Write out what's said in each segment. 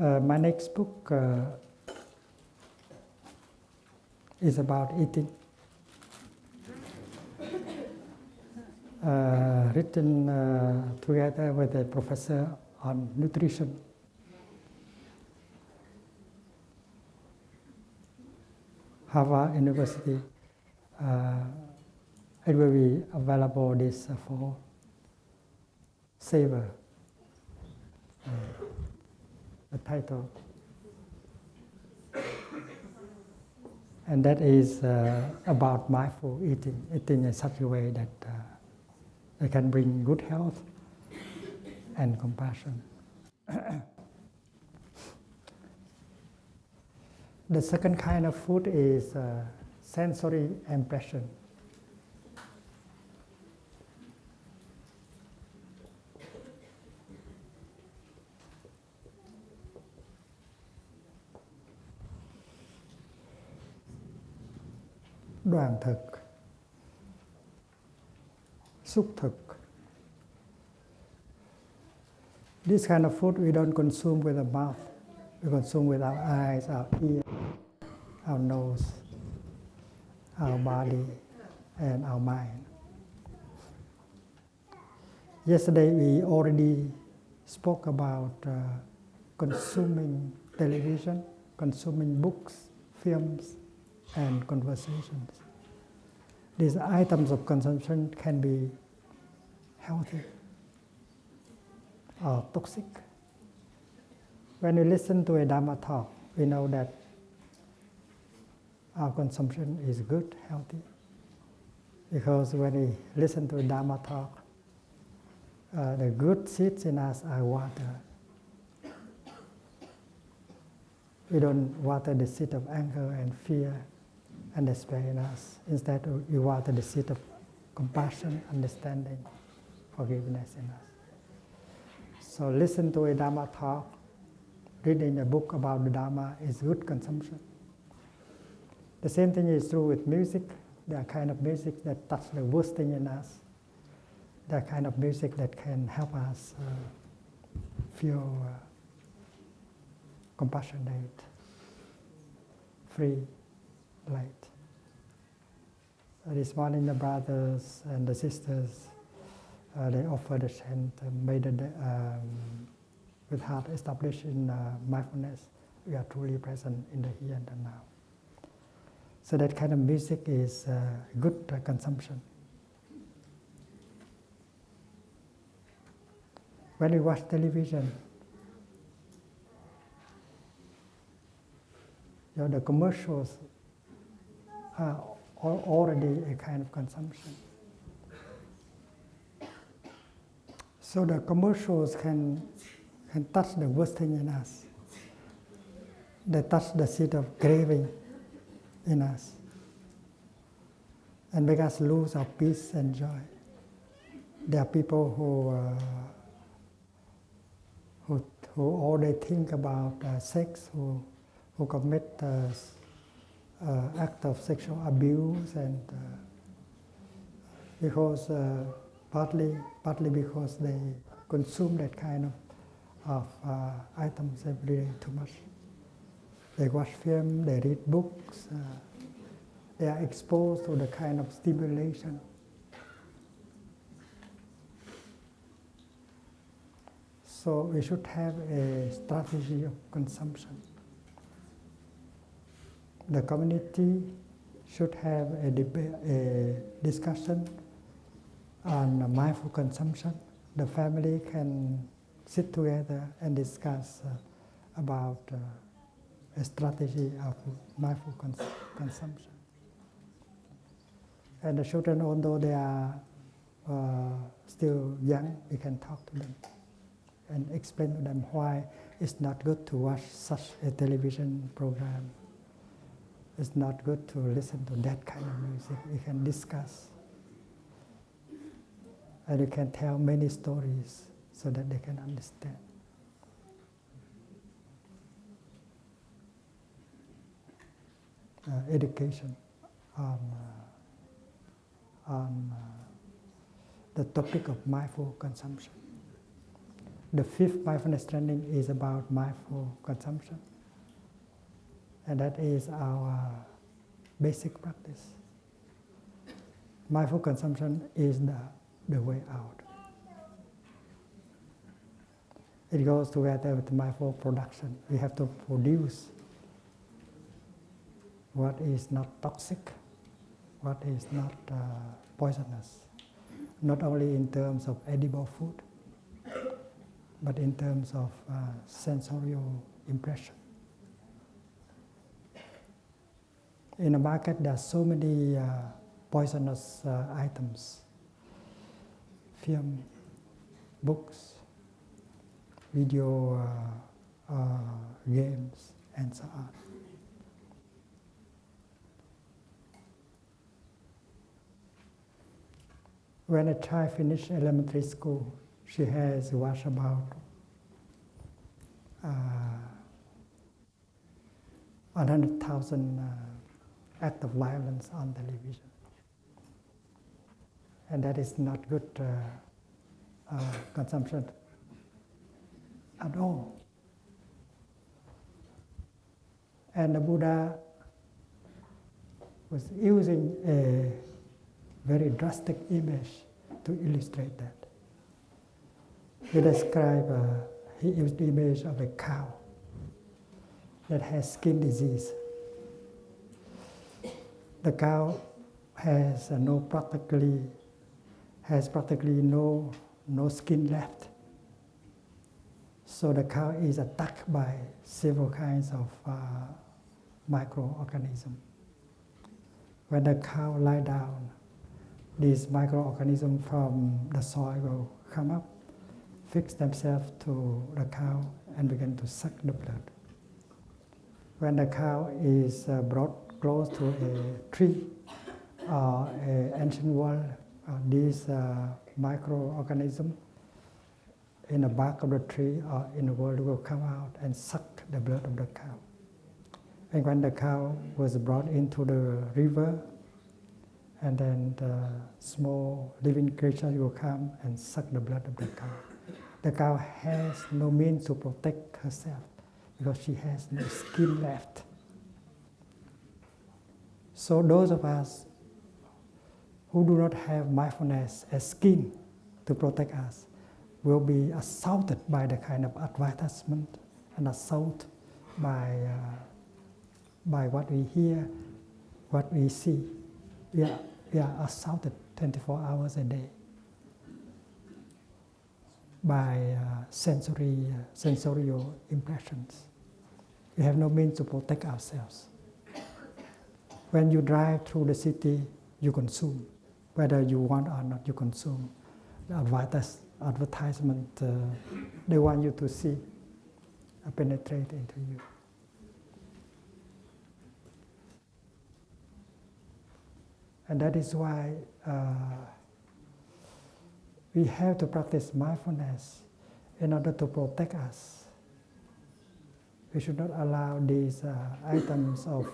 My next book is about eating, written together with a professor on nutrition. Harvard University. It will be available this for Savor. The title. And that is about mindful eating, eating in such a way that it can bring good health and compassion. The second kind of food is sensory impression. Đoàn thực, xúc thực. This kind of food we don't consume with the mouth. We consume with our eyes, our ears, our nose, our body, and our mind. Yesterday we already spoke about consuming television, consuming books, films, and conversations. These items of consumption can be healthy or toxic. When we listen to a Dharma talk, we know that our consumption is good, healthy. Because when we listen to a Dharma talk, the good seeds in us are watered. We don't water the seed of anger and fear and despair in us. Instead, we water the seed of compassion, understanding, forgiveness in us. So listen to a Dharma talk, reading a book about the Dharma is good consumption. The same thing is true with music. There are kind of music that touch the worst thing in us. There are kind of music that can help us feel compassionate, free, light. This morning the brothers and the sisters, they offer the chant, made with heart established in mindfulness. We are truly present in the here and the now. So that kind of music is good consumption. When we watch television, the commercials are already a kind of consumption. So the commercials can touch the worst thing in us. They touch the seed of craving in us and make us lose our peace and joy. There are people who all they think about sex, who commit act of sexual abuse, and because partly because they consume that kind of items every day too much. They watch film, they read books, they are exposed to the kind of stimulation. So we should have a strategy of consumption. The community should have a discussion on mindful consumption. The family can sit together and discuss about a strategy of mindful consumption. And the children, although they are still young, we can talk to them and explain to them why it's not good to watch such a television program. It's not good to listen to that kind of music. We can discuss. And we can tell many stories so that they can understand. Education on the topic of mindful consumption. The fifth mindfulness training is about mindful consumption. And that is our basic practice. Mindful consumption is the way out. It goes together with mindful production. We have to produce what is not toxic, what is not poisonous, not only in terms of edible food, but in terms of sensorial impression. In the market, there are so many poisonous items, film, books, video games, and so on. When a child finishes elementary school, she has watched about 100,000 acts of violence on television. And that is not good consumption at all. And the Buddha was using a very drastic image to illustrate that. He described, he used the image of a cow that has skin disease. The cow has practically no skin left. So the cow is attacked by several kinds of microorganisms. When the cow lies down, these microorganisms from the soil will come up, fix themselves to the cow, and begin to suck the blood. When the cow is brought close to a tree or an ancient wall, these microorganisms in the bark of the tree or in the wall will come out and suck the blood of the cow. And when the cow was brought into the river, and then the small living creatures will come and suck the blood of the cow. The cow has no means to protect herself because she has no skin left. So those of us who do not have mindfulness as skin to protect us will be assaulted by the kind of advertisement and assaulted by what we hear, what we see. We are assaulted 24 hours a day by sensorial impressions. We have no means to protect ourselves. When you drive through the city, you consume. Whether you want or not, you consume. The advertisement they want you to see penetrate into you. And that is why we have to practice mindfulness in order to protect us. We should not allow these items of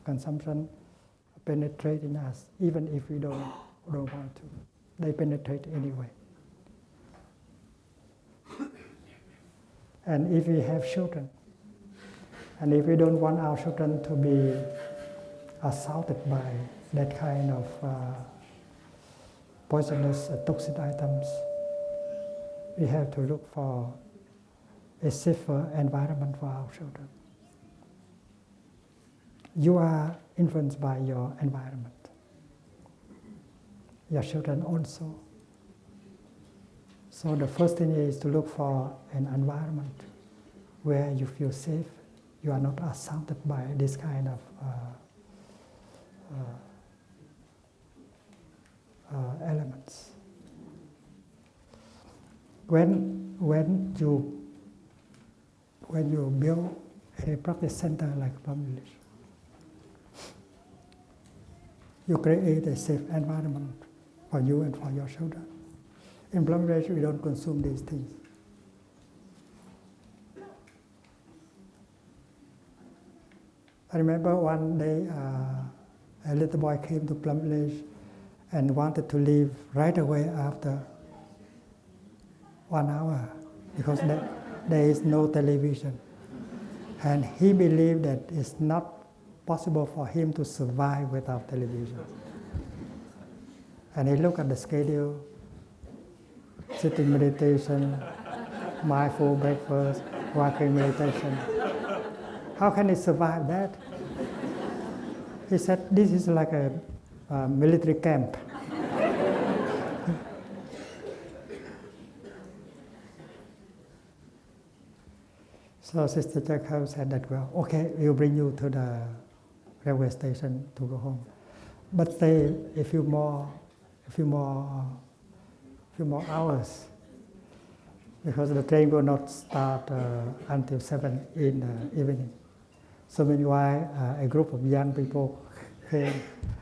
consumption penetrate in us, even if we don't want to. They penetrate anyway. And if we have children, and if we don't want our children to be assaulted by that kind of poisonous, toxic items, we have to look for a safer environment for our children. You are influenced by your environment. Your children also. So the first thing is to look for an environment where you feel safe. You are not assaulted by this kind of elements. When you build a practice center like Plum Village, you create a safe environment for you and for your children. In Plum Village, we don't consume these things. I remember one day a little boy came to Plum Village and wanted to leave right away after 1 hour because there is no television. And he believed that it's not possible for him to survive without television. And he looked at the schedule, sitting meditation, mindful breakfast, walking meditation. How can he survive that? He said, this is like a military camp. So Sister Jacob said that, well, okay, we'll bring you to the railway station to go home, but stay a few more hours, because the train will not start until 7 in the evening. So meanwhile, a group of young people came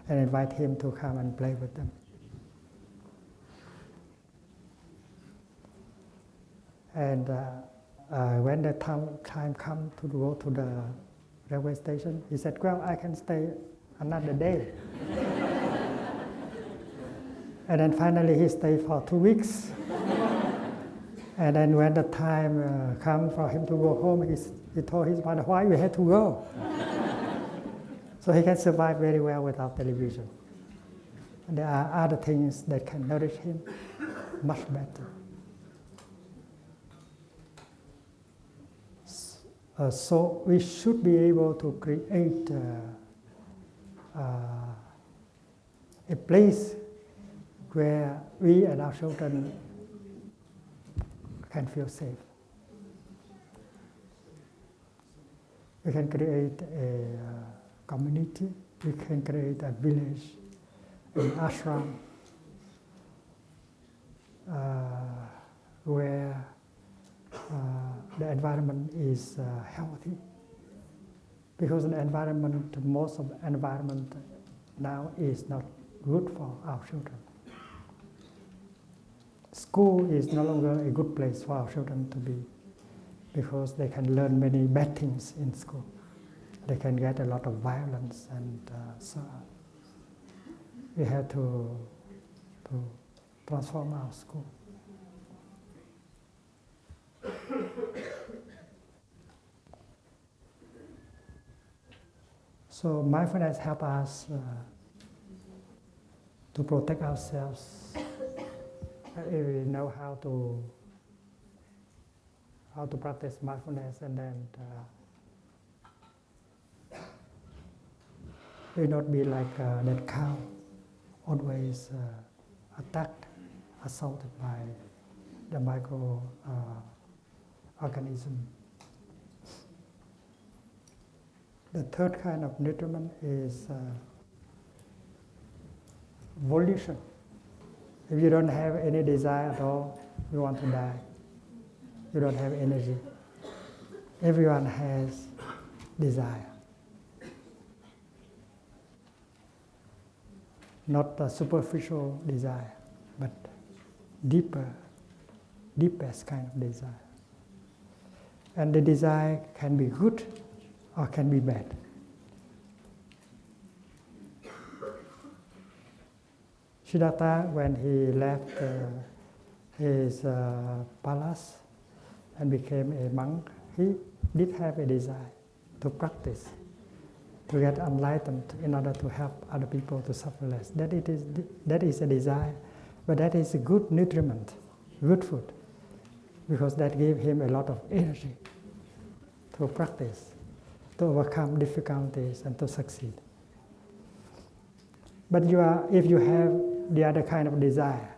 and invited him to come and play with them. And when the time come to go to the railway station, he said, well, I can stay another day. And then finally he stayed for 2 weeks. And then when the time come for him to go home, he told his mother, why we had to go? So he can survive very well without television. And there are other things that can nourish him much better. So we should be able to create a place where we and our children can feel safe. We can create a community, we can create a village, an ashram, where the environment is healthy, because the environment, most of the environment now is not good for our children. School is no longer a good place for our children to be, because they can learn many bad things in school. They can get a lot of violence, and so on. We have to transform our school. So mindfulness helps us to protect ourselves. If we know how to practice mindfulness, and then we not be like that cow, always attacked, assaulted by the micro organism. The third kind of nutriment is volition. If you don't have any desire at all, you want to die. You don't have energy. Everyone has desire. Not a superficial desire, but deepest kind of desire. And the desire can be good or can be bad. Siddhartha, when he left his palace and became a monk, he did have a desire to practice, to get enlightened in order to help other people to suffer less. That is a desire, but that is a good nutriment, good food, because that gave him a lot of energy to practice, to overcome difficulties and to succeed. But if you have the other kind of desire,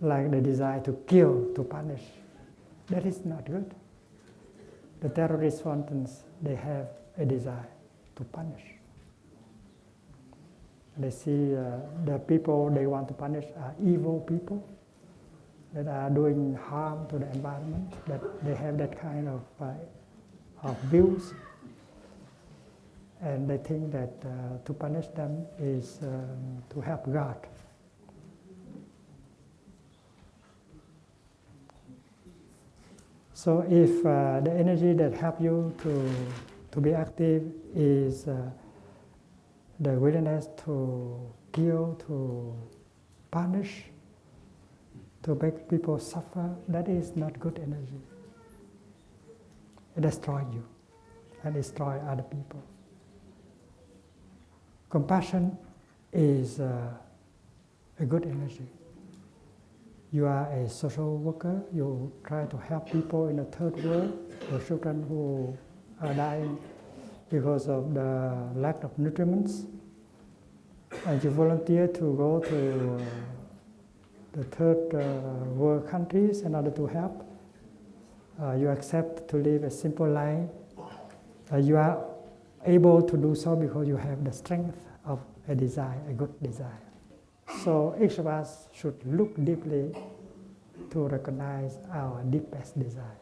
like the desire to kill, to punish, that is not good. The terrorists, for instance, they have a desire to punish. They see the people they want to punish are evil people that are doing harm to the environment, that they have that kind of views. And they think that to punish them is to help God. So if the energy that helps you to be active is the willingness to kill, to punish, to make people suffer, that is not good energy. It destroys you and destroys other people. Compassion is a good energy. You are a social worker, you try to help people in the third world, the children who are dying because of the lack of nutriments, and you volunteer to go to the third world countries in order to help. You accept to live a simple life. You are able to do so because you have the strength of a desire, a good desire. So each of us should look deeply to recognize our deepest desire,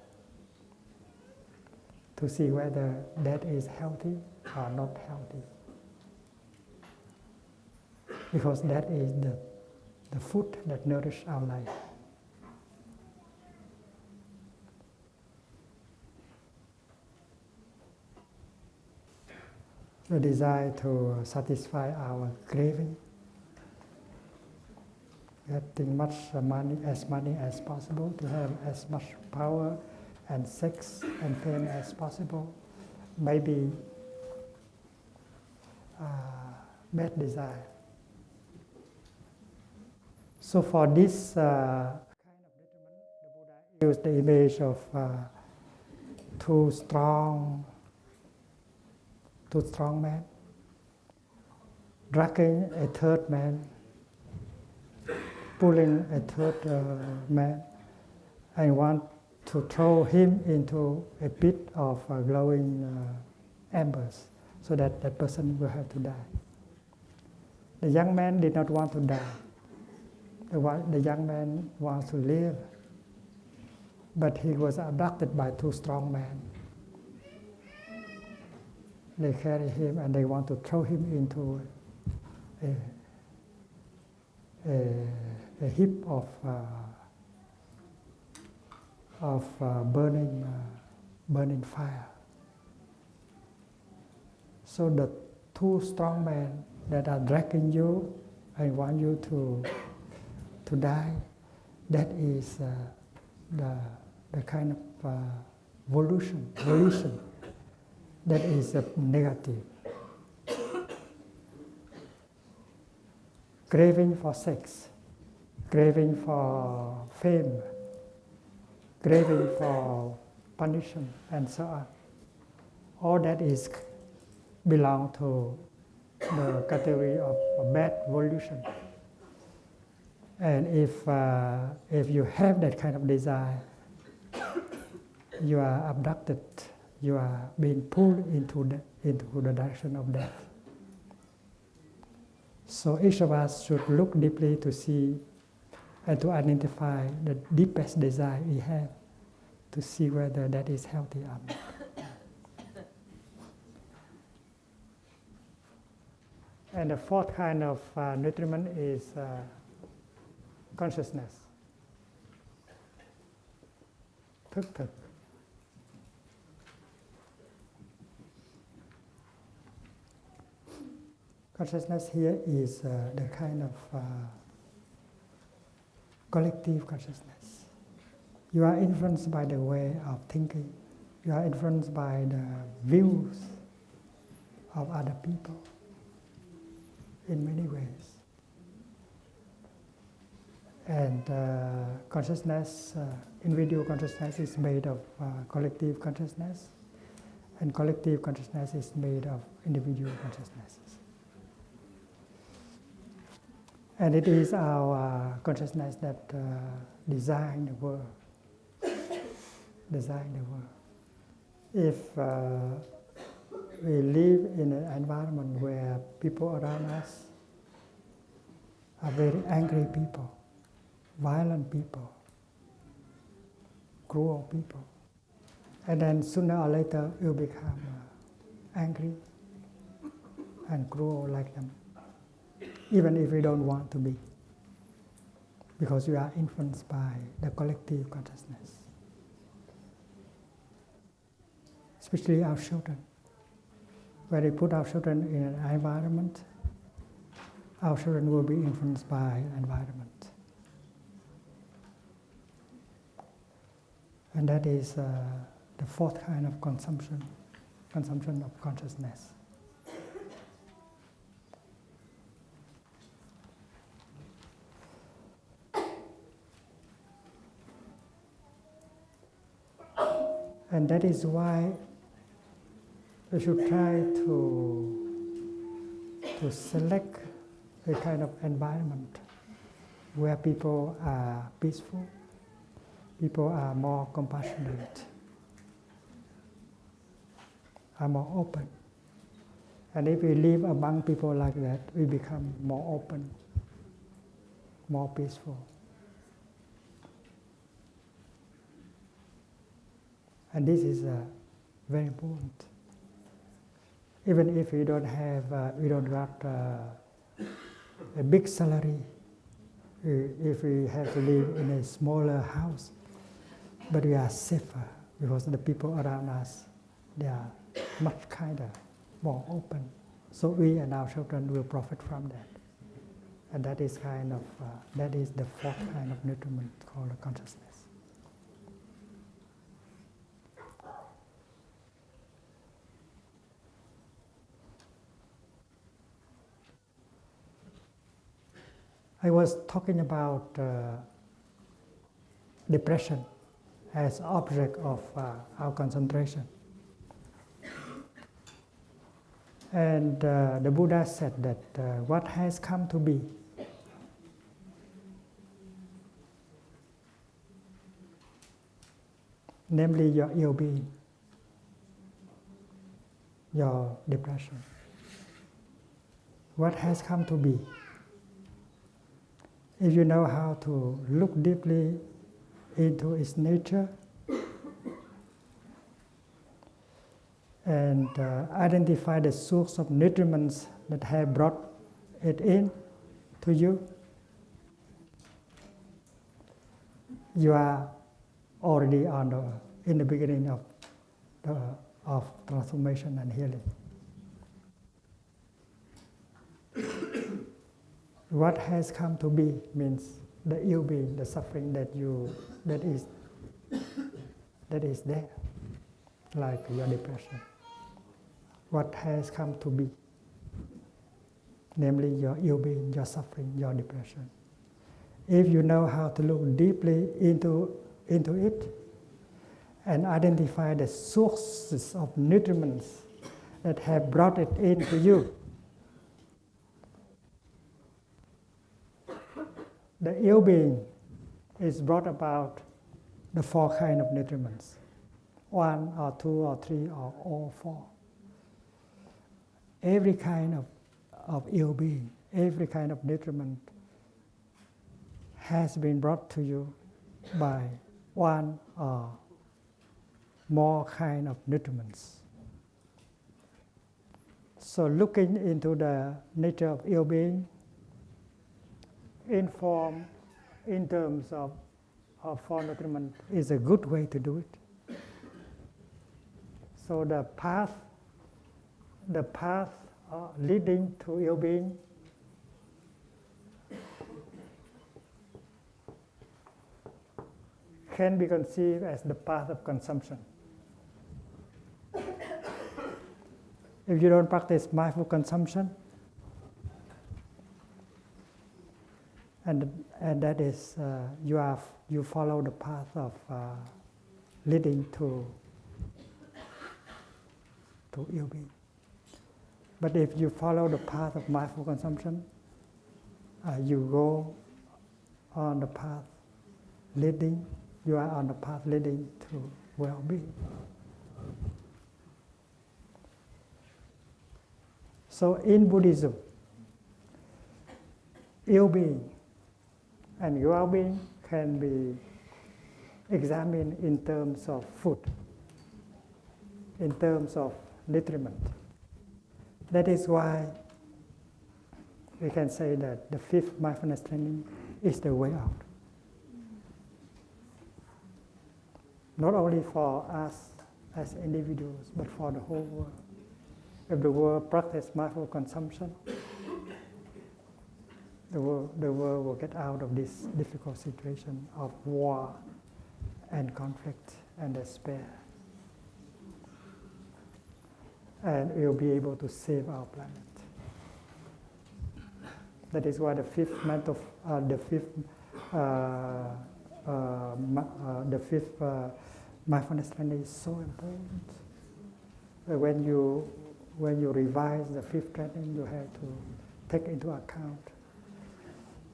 to see whether that is healthy or not healthy. Because that is the food that nourishes our life. The desire to satisfy our craving, getting much money as possible, to have as much power and sex and fame as possible, maybe bad desire. So for this kind of detriment, the Buddha used the image of two strong men dragging a third man, pulling a third man, and want to throw him into a pit of glowing embers, so that that person will have to die. The young man did not want to die. The young man wants to live, but he was abducted by two strong men. They carry him and they want to throw him into a heap of burning fire. So the two strong men that are dragging you and want you to die, that is the kind of volition that is negative. Craving for sex, craving for fame, craving for punishment, and so on. All that is belong to the category of bad volition. And if you have that kind of desire, you are abducted, you are being pulled into the direction of death. So each of us should look deeply to see and to identify the deepest desire we have, to see whether that is healthy or not. And the fourth kind of nutriment is consciousness. Thức thực. Consciousness here is the kind of collective consciousness. You are influenced by the way of thinking. You are influenced by the views of other people in many ways. And consciousness, individual consciousness is made of collective consciousness, and collective consciousness is made of individual consciousnesses. And it is our consciousness that design the world. If we live in an environment where people around us are very angry people, violent people, cruel people, and then sooner or later you become angry and cruel like them, even if you don't want to be, because you are influenced by the collective consciousness. Especially our children. When we put our children in an environment, our children will be influenced by the environment. And that is the fourth kind of consumption of consciousness. And that is why we should try to select a kind of environment where people are peaceful, people are more compassionate, are more open. And if we live among people like that, we become more open, more peaceful. And this is very important. Even if we don't got a big salary, if we have to live in a smaller house, but we are safer because the people around us, they are much kinder, more open. So we and our children will profit from that. And that is that is the fourth kind of nutriment called consciousness. I was talking about depression as object of our concentration. And the Buddha said that what has come to be namely your ill-being, your depression. What has come to be? If you know how to look deeply into its nature and identify the source of nutriments that have brought it in to you, you are already in the beginning of transformation and healing. What has come to be means the ill-being, the suffering that is there, like your depression. What has come to be, namely your ill-being, your suffering, your depression. If you know how to look deeply into it and identify the sources of nutriments that have brought it into you, the ill-being is brought about the four kinds of nutriments, one or two or three or all four. Every kind of ill-being, every kind of nutriment has been brought to you by one or more kind of nutriments. So looking into the nature of ill-being in terms of four nutriment is a good way to do it. So the path leading to ill-being can be conceived as the path of consumption. If you don't practice mindful consumption, and that is you follow the path of leading to ill-being. But if you follow the path of mindful consumption, you go on the path leading. You are on the path leading to well-being. So in Buddhism, ill-being and well-being can be examined in terms of food, in terms of nutriment. That is why we can say that the fifth mindfulness training is the way out. Not only for us as individuals, but for the whole world. If the world practices mindful consumption, the world will get out of this difficult situation of war and conflict and despair. And we'll be able to save our planet. That is why the fifth mindfulness training is so important. When you revise the fifth training, you have to take into account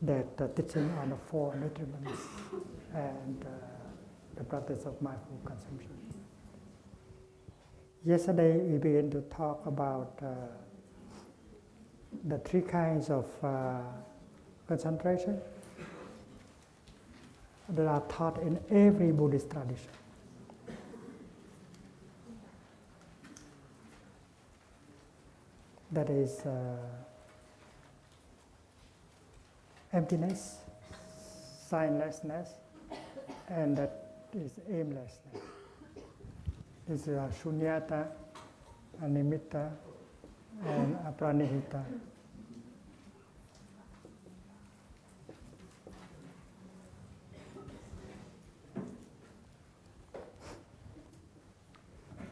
that the teaching on the four nutriments and the practice of mindful consumption. Yesterday we began to talk about the three kinds of concentration that are taught in every Buddhist tradition. That is emptiness, signlessness, and that is aimlessness. This is shunyata, animitta, and apranihita.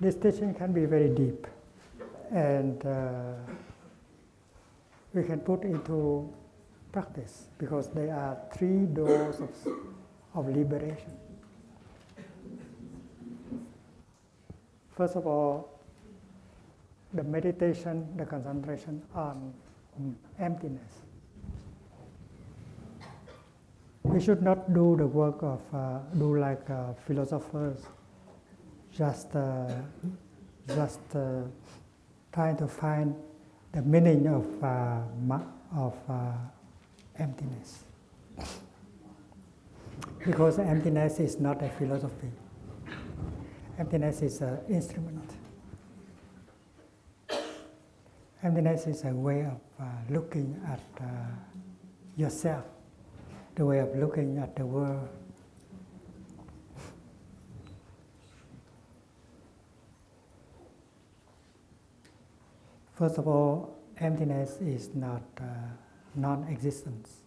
This teaching can be very deep, and we can put into practice because there are three doors of liberation. First of all, the meditation, the concentration on emptiness. We should not do the work of do like philosophers, just trying to find the meaning of emptiness. Because emptiness is not a philosophy. Emptiness is an instrument. Emptiness is a way of looking at yourself, the way of looking at the world. First of all, emptiness is not non-existence.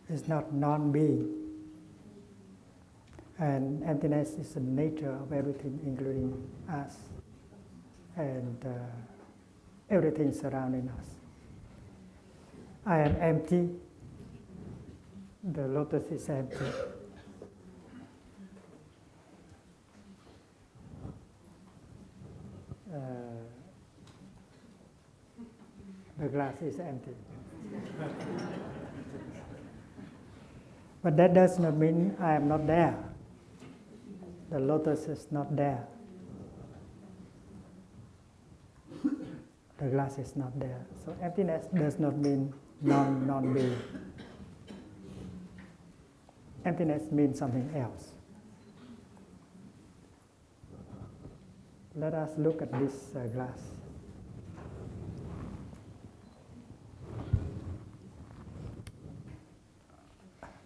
It's not non-being. And emptiness is the nature of everything, including us, and everything surrounding us. I am empty. The lotus is empty. The glass is empty. But that does not mean I am not there. The lotus is not there. The glass is not there. So emptiness does not mean non-being. Emptiness means something else. Let us look at this glass.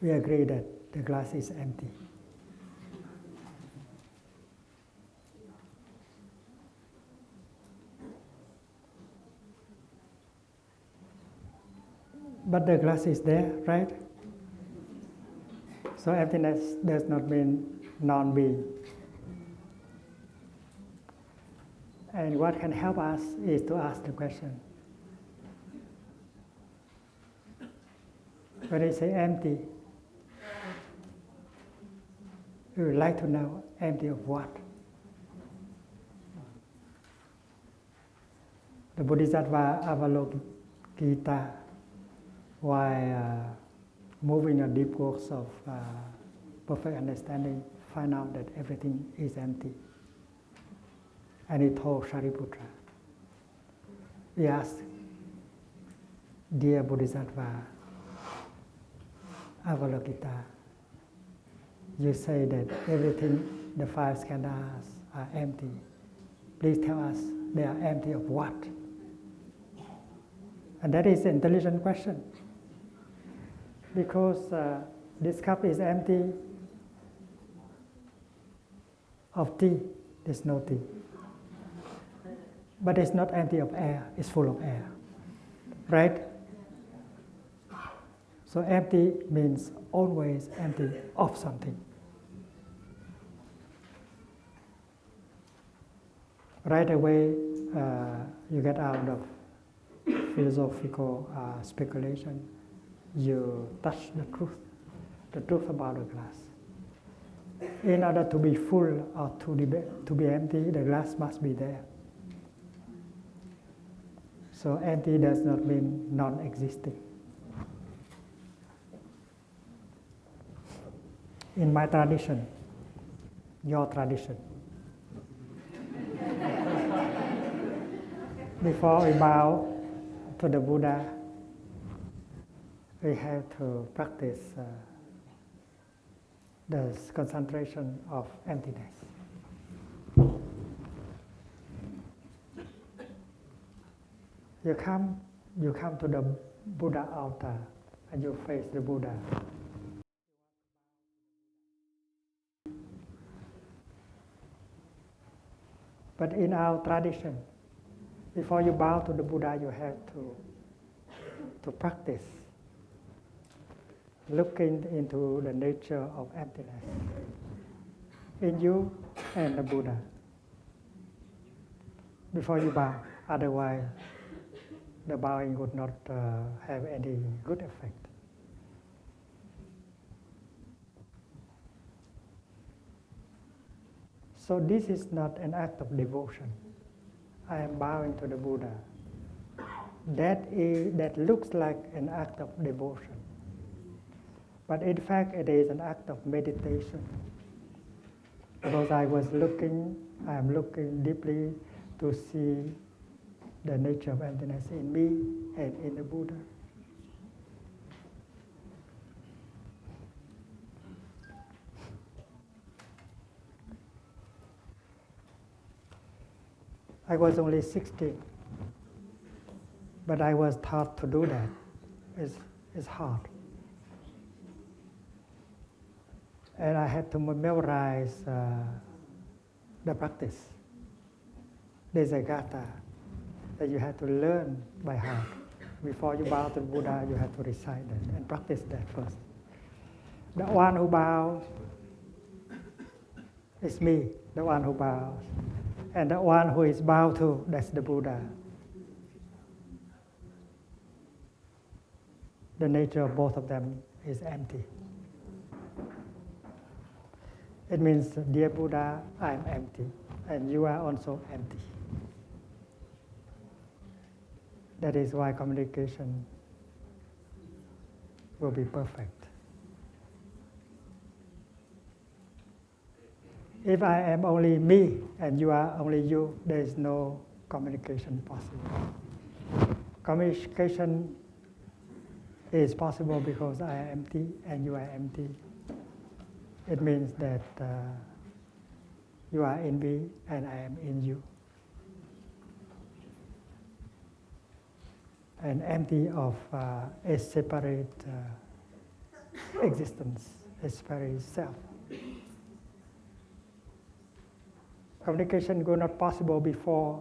We agree that the glass is empty. But the glass is there, right? So emptiness does not mean non-being. And what can help us is to ask the question. When I say empty, we would like to know empty of what? The Bodhisattva Avalokita, while moving a deep course of perfect understanding, find out that everything is empty. And he told Shariputra, he asked, dear Bodhisattva Avalokita, you say that everything, the five skandhas are empty. Please tell us, they are empty of what? And that is an intelligent question. Because this cup is empty of tea, there's no tea. But it's not empty of air, it's full of air. Right? So empty means always empty of something. Right away, you get out of philosophical speculation. You touch the truth about the glass. In order to be full or to be empty, the glass must be there. So empty does not mean non-existing. In my tradition, your tradition, before we bow to the Buddha, we have to practice the concentration of emptiness. You come to the Buddha altar and you face the Buddha. But in our tradition, before you bow to the Buddha, you have to practice looking into the nature of emptiness in you and the Buddha before you bow. Otherwise, the bowing would not have any good effect. So this is not an act of devotion. I am bowing to the Buddha. That looks like an act of devotion. But in fact, it is an act of meditation. Because I am looking deeply to see the nature of emptiness in me and in the Buddha. I was only 16, but I was taught to do that. It's hard. And I had to memorize the practice. There's a gatha that you have to learn by heart. Before you bow to the Buddha, you have to recite that and practice that first. The one who bows is me, the one who bows. And the one who is bowed to, that's the Buddha. The nature of both of them is empty. It means, dear Buddha, I am empty, and you are also empty. That is why communication will be perfect. If I am only me and you are only you, there is no communication possible. Communication is possible because I am empty and you are empty. It means that you are in me and I am in you. And empty of a separate existence, a separate self. Communication was not possible before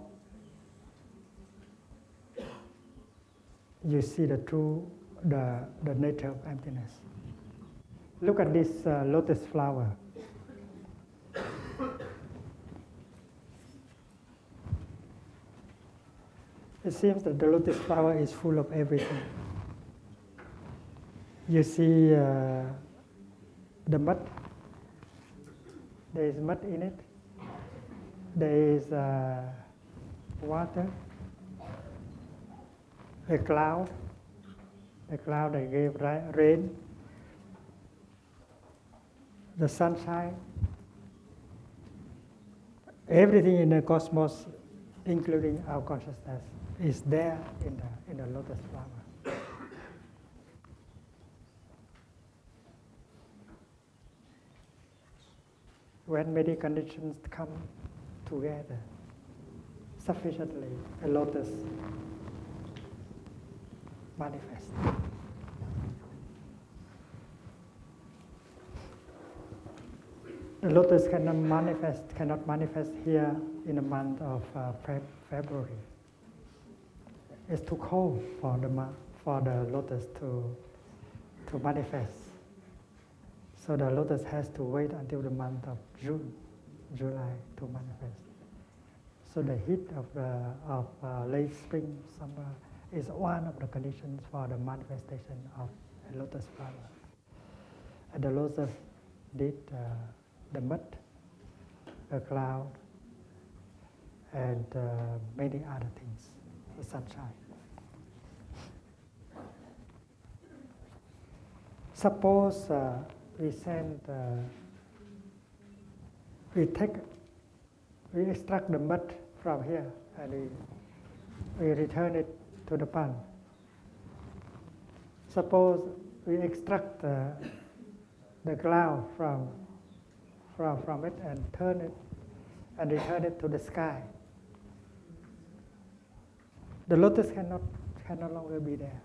you see the nature of emptiness. Look at this lotus flower. It seems that the lotus flower is full of everything. You see the mud. There is mud in it. There is water, a cloud that gave rain, the sunshine. Everything in the cosmos, including our consciousness, is there in the lotus flower. When many conditions come together sufficiently, a lotus manifests. The lotus cannot manifest here in the month of February. It's too cold for the lotus to manifest. So the lotus has to wait until the month of June, July to manifest. So the heat of late spring, summer is one of the conditions for the manifestation of a lotus flower. And the lotus did the mud, the cloud, and many other things, the sunshine. Suppose we extract the mud from here and we return it to the pan. Suppose we extract the cloud from it and turn it and return it to the sky. The lotus can no longer be there.